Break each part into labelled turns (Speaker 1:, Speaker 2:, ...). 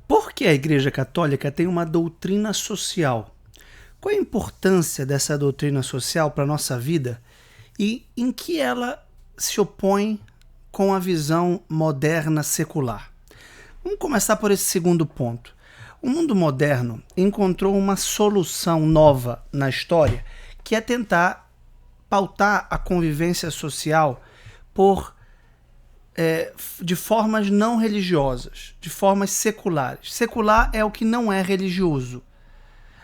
Speaker 1: Por que a Igreja Católica tem uma doutrina social? Qual a importância dessa doutrina social para a nossa vida e em que ela se opõe com a visão moderna secular? Vamos começar por esse segundo ponto. O mundo moderno encontrou uma solução nova na história, que é tentar pautar a convivência social por de formas não religiosas, de formas seculares. Secular é o que não é religioso.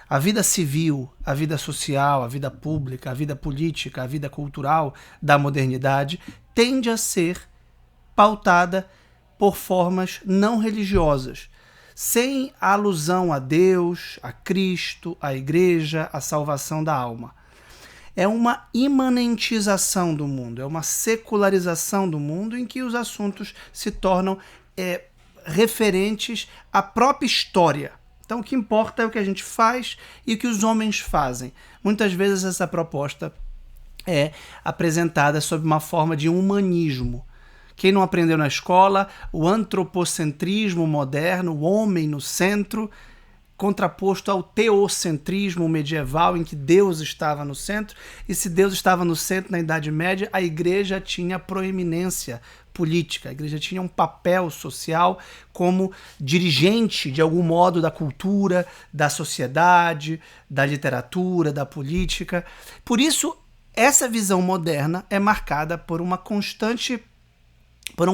Speaker 1: A vida civil, a vida social, a vida pública, a vida política, a vida cultural da modernidade tende a ser pautada por formas não religiosas, sem a alusão a Deus, a Cristo, a Igreja, a salvação da alma. É uma imanentização do mundo, é uma secularização do mundo em que os assuntos se tornam referentes à própria história. Então o que importa é o que a gente faz e o que os homens fazem. Muitas vezes essa proposta é apresentada sob uma forma de humanismo. Quem não aprendeu na escola, o antropocentrismo moderno, o homem no centro, contraposto ao teocentrismo medieval, em que Deus estava no centro, e se Deus estava no centro na Idade Média, a Igreja tinha proeminência política, a Igreja tinha um papel social como dirigente, de algum modo, da cultura, da sociedade, da literatura, da política. Por isso, essa visão moderna é marcada por um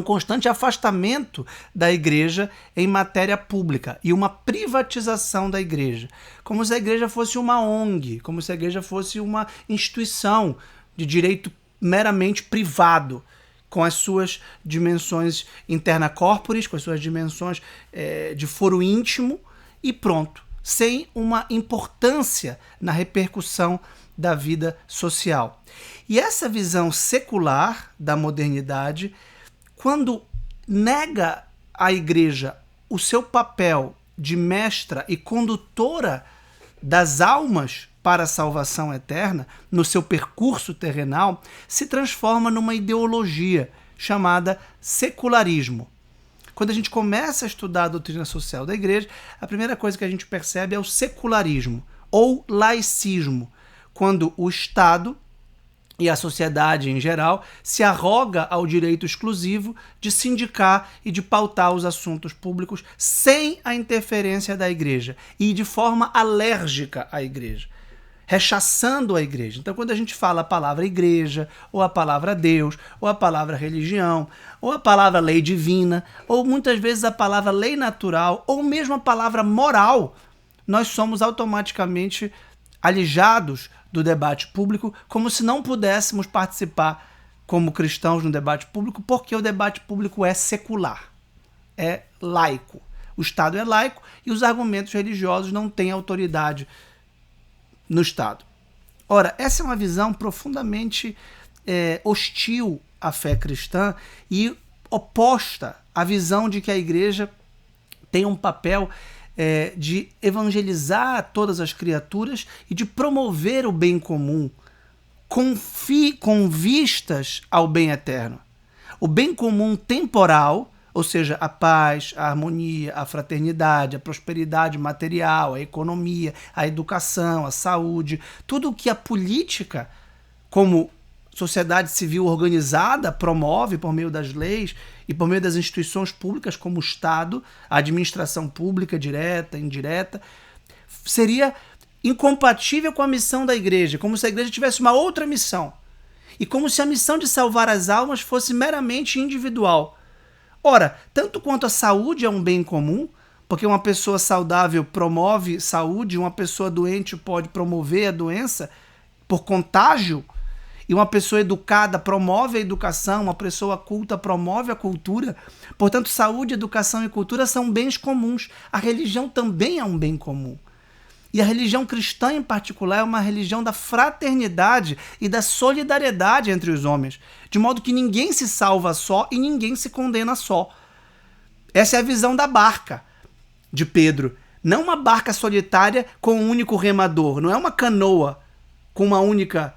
Speaker 1: constante afastamento da igreja em matéria pública e uma privatização da igreja, como se a igreja fosse uma ONG, como se a igreja fosse uma instituição de direito meramente privado, com as suas dimensões interna corporis, com as suas dimensões de foro íntimo e pronto, sem uma importância na repercussão da vida social. E essa visão secular da modernidade, quando nega à igreja o seu papel de mestra e condutora das almas para a salvação eterna, no seu percurso terrenal, se transforma numa ideologia chamada secularismo. Quando a gente começa a estudar a doutrina social da igreja, a primeira coisa que a gente percebe é o secularismo, ou laicismo, quando o Estado e a sociedade em geral se arroga ao direito exclusivo de sindicar e de pautar os assuntos públicos sem a interferência da igreja e de forma alérgica à igreja, rechaçando a igreja. Então, quando a gente fala a palavra igreja, ou a palavra Deus, ou a palavra religião, ou a palavra lei divina, ou muitas vezes a palavra lei natural, ou mesmo a palavra moral, nós somos automaticamente alijados do debate público, como se não pudéssemos participar como cristãos no debate público, porque o debate público é secular, é laico. O Estado é laico e os argumentos religiosos não têm autoridade no Estado. Ora, essa é uma visão profundamente hostil à fé cristã e oposta à visão de que a igreja tem um papel de evangelizar todas as criaturas e de promover o bem comum com vistas ao bem eterno. O bem comum temporal, ou seja, a paz, a harmonia, a fraternidade, a prosperidade material, a economia, a educação, a saúde, tudo o que a política, como sociedade civil organizada, promove por meio das leis e por meio das instituições públicas como o Estado, a administração pública direta, indireta, seria incompatível com a missão da igreja, como se a igreja tivesse uma outra missão e como se a missão de salvar as almas fosse meramente individual. Ora, tanto quanto a saúde é um bem comum, porque uma pessoa saudável promove saúde, uma pessoa doente pode promover a doença por contágio, e uma pessoa educada promove a educação, uma pessoa culta promove a cultura. Portanto, saúde, educação e cultura são bens comuns. A religião também é um bem comum. E a religião cristã, em particular, é uma religião da fraternidade e da solidariedade entre os homens, de modo que ninguém se salva só e ninguém se condena só. Essa é a visão da barca de Pedro. Não uma barca solitária com um único remador, não é uma canoa com uma única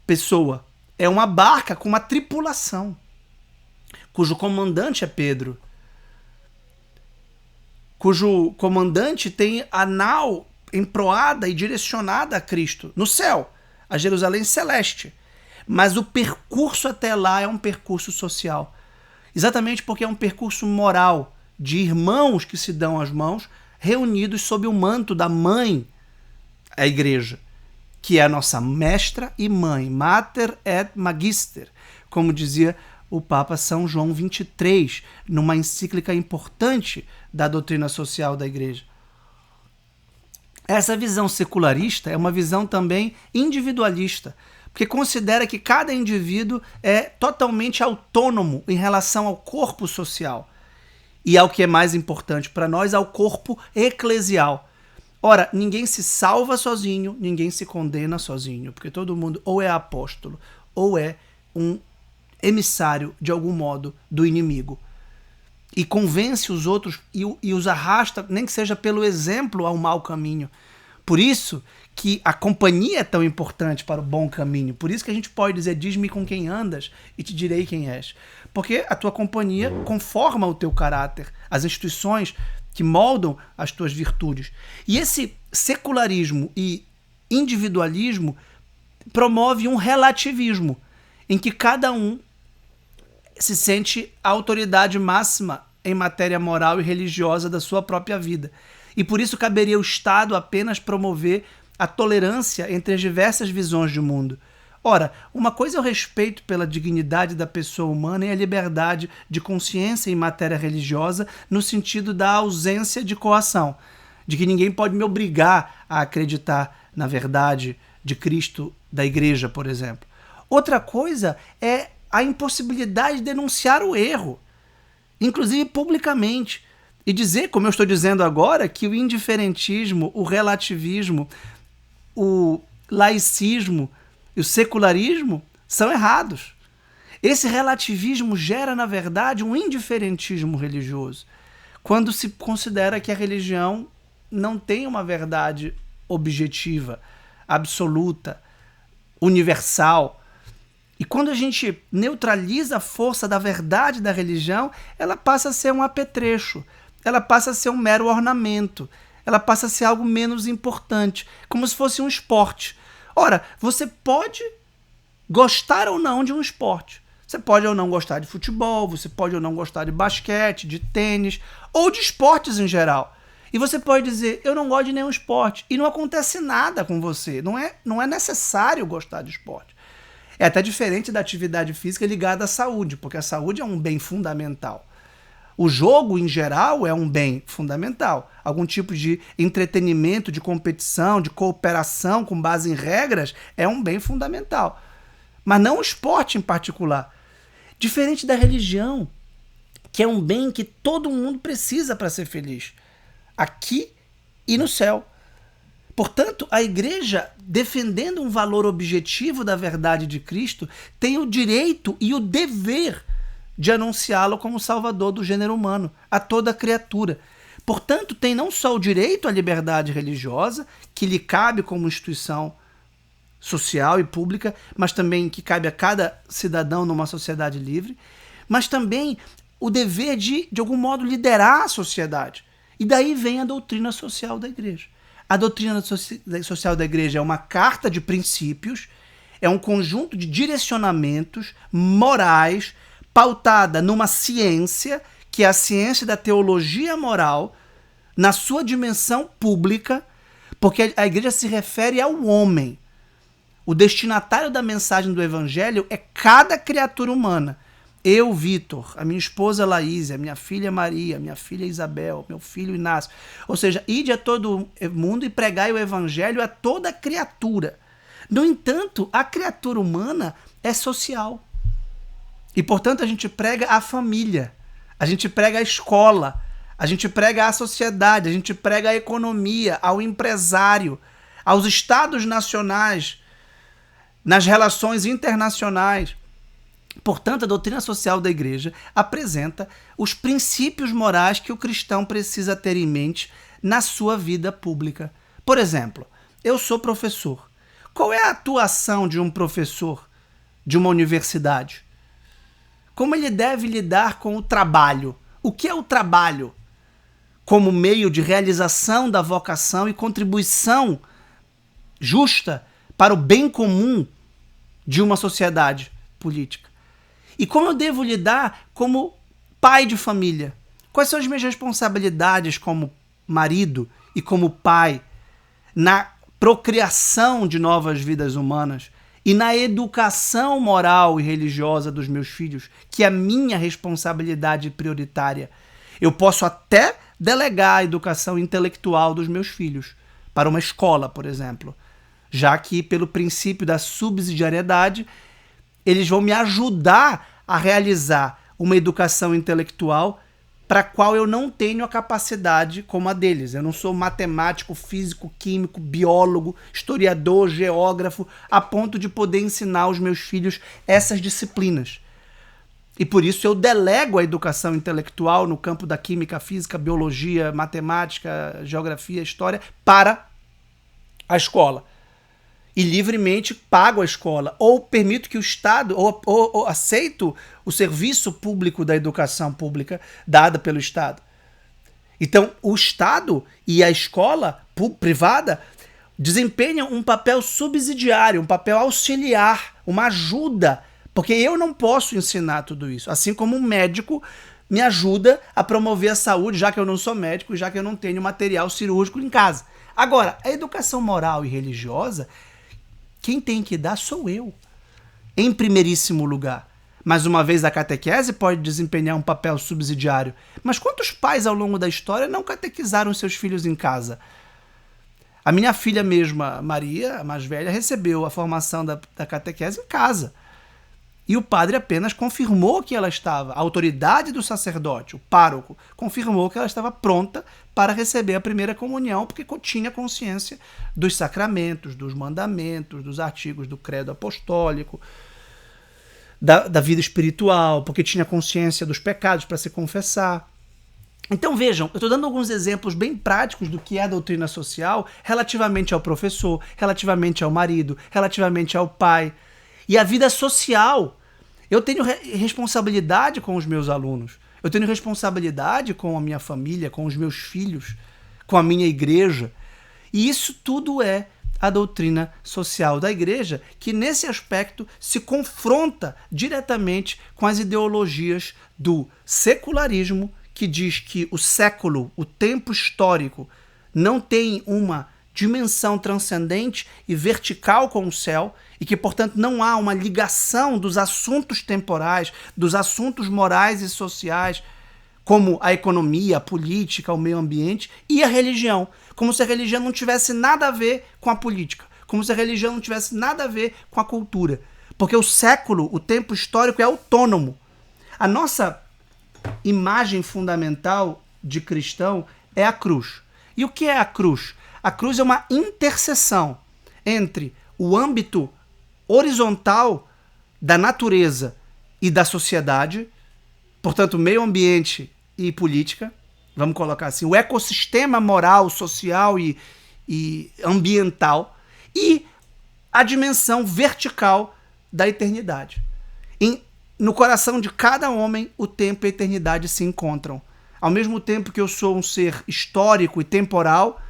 Speaker 1: pessoa. É uma barca com uma tripulação, cujo comandante é Pedro. cujo comandante tem a nau emproada e direcionada a Cristo, no céu, a Jerusalém celeste. Mas o percurso até lá é um percurso social. Exatamente porque é um percurso moral, de irmãos que se dão as mãos, reunidos sob o manto da mãe, a igreja, que é a nossa mestra e mãe, Mater et Magister, como dizia o Papa São João XXIII, numa encíclica importante da doutrina social da igreja. Essa visão secularista é uma visão também individualista, porque considera que cada indivíduo é totalmente autônomo em relação ao corpo social e ao que é mais importante para nós, ao corpo eclesial. Ora, ninguém se salva sozinho, ninguém se condena sozinho, porque todo mundo ou é apóstolo ou é um emissário, de algum modo, do inimigo. E convence os outros e os arrasta, nem que seja pelo exemplo, ao mau caminho. Por isso que a companhia é tão importante para o bom caminho. Por isso que a gente pode dizer, diz-me com quem andas e te direi quem és. Porque a tua companhia conforma o teu caráter, as instituições que moldam as tuas virtudes. E esse secularismo e individualismo promove um relativismo, em que cada um se sente a autoridade máxima em matéria moral e religiosa da sua própria vida. E por isso caberia ao Estado apenas promover a tolerância entre as diversas visões de mundo. Ora, uma coisa é o respeito pela dignidade da pessoa humana e a liberdade de consciência em matéria religiosa, no sentido da ausência de coação, de que ninguém pode me obrigar a acreditar na verdade de Cristo da igreja, por exemplo. Outra coisa é a impossibilidade de denunciar o erro, inclusive publicamente, e dizer, como eu estou dizendo agora, que o indiferentismo, o relativismo, o laicismo e o secularismo são errados. Esse relativismo gera, na verdade, um indiferentismo religioso, quando se considera que a religião não tem uma verdade objetiva, absoluta, universal. E quando a gente neutraliza a força da verdade da religião, ela passa a ser um apetrecho, ela passa a ser um mero ornamento, ela passa a ser algo menos importante, como se fosse um esporte. Ora, você pode gostar ou não de um esporte. Você pode ou não gostar de futebol, você pode ou não gostar de basquete, de tênis, ou de esportes em geral. E você pode dizer, eu não gosto de nenhum esporte, e não acontece nada com você. Não é necessário gostar de esporte. É até diferente da atividade física ligada à saúde, porque a saúde é um bem fundamental. O jogo, em geral, é um bem fundamental. Algum tipo de entretenimento, de competição, de cooperação com base em regras é um bem fundamental. Mas não o esporte em particular. Diferente da religião, que é um bem que todo mundo precisa para ser feliz, aqui e no céu. Portanto, a igreja, defendendo um valor objetivo da verdade de Cristo, tem o direito e o dever de anunciá-lo como Salvador do gênero humano, a toda criatura. Portanto, tem não só o direito à liberdade religiosa, que lhe cabe como instituição social e pública, mas também que cabe a cada cidadão numa sociedade livre, mas também o dever de algum modo, liderar a sociedade. E daí vem a doutrina social da igreja. A doutrina social da igreja é uma carta de princípios, é um conjunto de direcionamentos morais, pautada numa ciência, que é a ciência da teologia moral, na sua dimensão pública, porque a igreja se refere ao homem. O destinatário da mensagem do evangelho é cada criatura humana. Eu, Vitor, a minha esposa Laís, a minha filha Maria, a minha filha Isabel, meu filho Inácio. Ou seja, ide a todo mundo e pregai o evangelho a toda criatura. No entanto, a criatura humana é social. E, portanto, a gente prega a família, a gente prega a escola, a gente prega a sociedade, a gente prega a economia, ao empresário, aos estados nacionais, nas relações internacionais. Portanto, a doutrina social da igreja apresenta os princípios morais que o cristão precisa ter em mente na sua vida pública. Por exemplo, eu sou professor. Qual é a atuação de um professor de uma universidade? Como ele deve lidar com o trabalho? O que é o trabalho? como meio de realização da vocação e contribuição justa para o bem comum de uma sociedade política. E como eu devo lidar como pai de família? Quais são as minhas responsabilidades como marido e como pai na procriação de novas vidas humanas e na educação moral e religiosa dos meus filhos, que é a minha responsabilidade prioritária? Eu posso até delegar a educação intelectual dos meus filhos para uma escola, por exemplo, já que, pelo princípio da subsidiariedade, eles vão me ajudar a realizar uma educação intelectual para a qual eu não tenho a capacidade como a deles. Eu não sou matemático, físico, químico, biólogo, historiador, geógrafo, a ponto de poder ensinar aos meus filhos essas disciplinas. E por isso eu delego a educação intelectual no campo da química, física, biologia, matemática, geografia, história para a escola. E livremente pago a escola, ou permito que o Estado, ou aceito o serviço público da educação pública dada pelo Estado. Então, o Estado e a escola privada desempenham um papel subsidiário, um papel auxiliar, uma ajuda, porque eu não posso ensinar tudo isso. Assim como um médico me ajuda a promover a saúde, já que eu não sou médico, já que eu não tenho material cirúrgico em casa. Agora, a educação moral e religiosa, quem tem que dar sou eu, em primeiríssimo lugar. Mais uma vez, a catequese pode desempenhar um papel subsidiário. Mas quantos pais ao longo da história não catequizaram seus filhos em casa? A minha filha mesma, Maria, a mais velha, recebeu a formação da catequese em casa. E o padre apenas confirmou que ela estava, a autoridade do sacerdote, o pároco, confirmou que ela estava pronta para receber a primeira comunhão, porque tinha consciência dos sacramentos, dos mandamentos, dos artigos do credo apostólico, da vida espiritual, porque tinha consciência dos pecados para se confessar. Então vejam, eu estou dando alguns exemplos bem práticos do que é a doutrina social relativamente ao professor, relativamente ao marido, relativamente ao pai. E a vida social, eu tenho responsabilidade com os meus alunos, eu tenho responsabilidade com a minha família, com os meus filhos, com a minha igreja. E isso tudo é a doutrina social da igreja, que nesse aspecto se confronta diretamente com as ideologias do secularismo, que diz que o século, o tempo histórico, não tem uma dimensão transcendente e vertical com o céu, e que, portanto, não há uma ligação dos assuntos temporais, dos assuntos morais e sociais, como a economia, a política, o meio ambiente, e a religião, como se a religião não tivesse nada a ver com a política, como se a religião não tivesse nada a ver com a cultura, porque o século, o tempo histórico é autônomo. A nossa imagem fundamental de cristão é a cruz. E o que é a cruz? A cruz é uma interseção entre o âmbito horizontal da natureza e da sociedade, portanto, meio ambiente e política, vamos colocar assim, o ecossistema moral, social e ambiental, e a dimensão vertical da eternidade. No coração de cada homem, o tempo e a eternidade se encontram. Ao mesmo tempo que eu sou um ser histórico e temporal,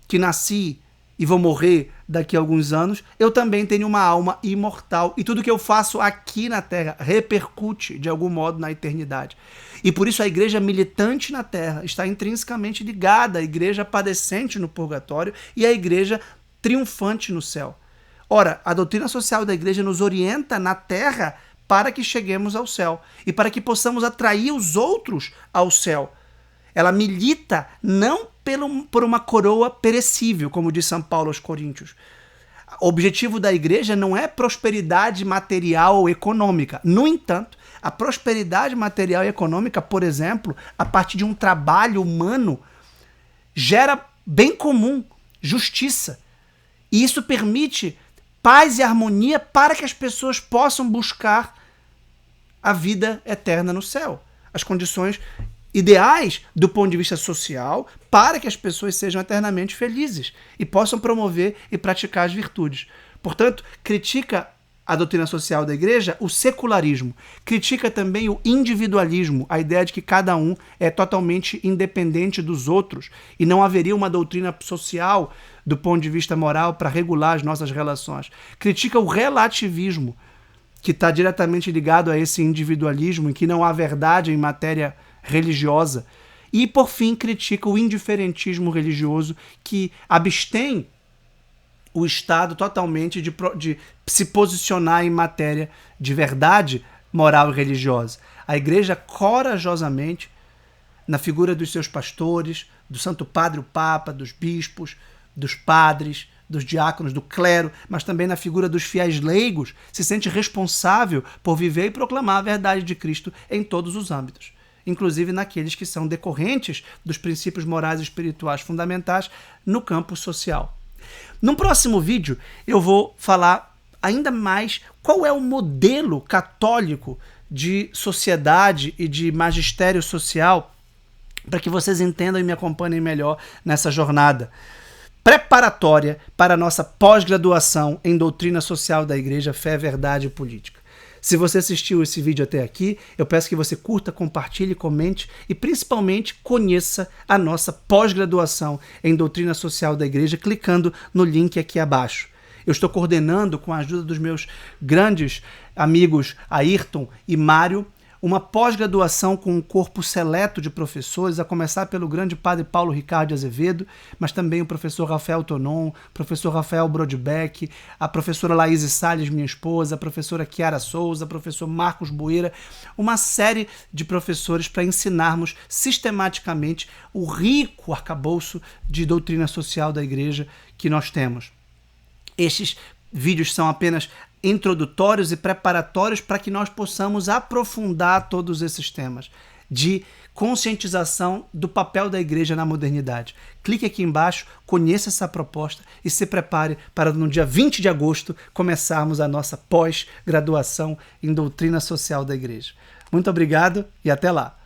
Speaker 1: que nasci e vou morrer daqui a alguns anos, eu também tenho uma alma imortal. E tudo que eu faço aqui na Terra repercute, de algum modo, na eternidade. E por isso a igreja militante na Terra está intrinsecamente ligada à igreja padecente no purgatório e à igreja triunfante no céu. Ora, a doutrina social da igreja nos orienta na Terra para que cheguemos ao céu e para que possamos atrair os outros ao céu. Ela milita não por uma coroa perecível, como diz São Paulo aos Coríntios. O objetivo da igreja não é prosperidade material ou econômica. No entanto, a prosperidade material e econômica, por exemplo, a partir de um trabalho humano, gera bem comum, justiça. E isso permite paz e harmonia para que as pessoas possam buscar a vida eterna no céu. As condições ideais do ponto de vista social para que as pessoas sejam eternamente felizes e possam promover e praticar as virtudes. Portanto, critica a doutrina social da igreja o secularismo. Critica também o individualismo, a ideia de que cada um é totalmente independente dos outros e não haveria uma doutrina social do ponto de vista moral para regular as nossas relações. Critica o relativismo, que está diretamente ligado a esse individualismo, em que não há verdade em matéria religiosa. E, por fim, critica o indiferentismo religioso, que abstém o Estado totalmente de se posicionar em matéria de verdade moral e religiosa. A igreja, corajosamente, na figura dos seus pastores, do Santo Padre, o Papa, dos bispos, dos padres, dos diáconos, do clero, mas também na figura dos fiéis leigos, se sente responsável por viver e proclamar a verdade de Cristo em todos os âmbitos, inclusive naqueles que são decorrentes dos princípios morais e espirituais fundamentais no campo social. No próximo vídeo, eu vou falar ainda mais qual é o modelo católico de sociedade e de magistério social, para que vocês entendam e me acompanhem melhor nessa jornada preparatória para a nossa pós-graduação em Doutrina Social da Igreja, Fé, Verdade e Política. Se você assistiu esse vídeo até aqui, eu peço que você curta, compartilhe, comente e principalmente conheça a nossa pós-graduação em Doutrina Social da Igreja, clicando no link aqui abaixo. Eu estou coordenando, com a ajuda dos meus grandes amigos Ayrton e Mário, uma pós-graduação com um corpo seleto de professores, a começar pelo grande padre Paulo Ricardo de Azevedo, mas também o professor Rafael Tonon, professor Rafael Brodbeck, a professora Laís Salles, minha esposa, a professora Chiara Souza, professor Marcos Boeira, uma série de professores para ensinarmos sistematicamente o rico arcabouço de doutrina social da igreja que nós temos. Estes vídeos são apenas introdutórios e preparatórios para que nós possamos aprofundar todos esses temas de conscientização do papel da igreja na modernidade. Clique aqui embaixo, conheça essa proposta e se prepare para no dia 20 de agosto começarmos a nossa pós-graduação em Doutrina Social da Igreja. Muito obrigado e até lá!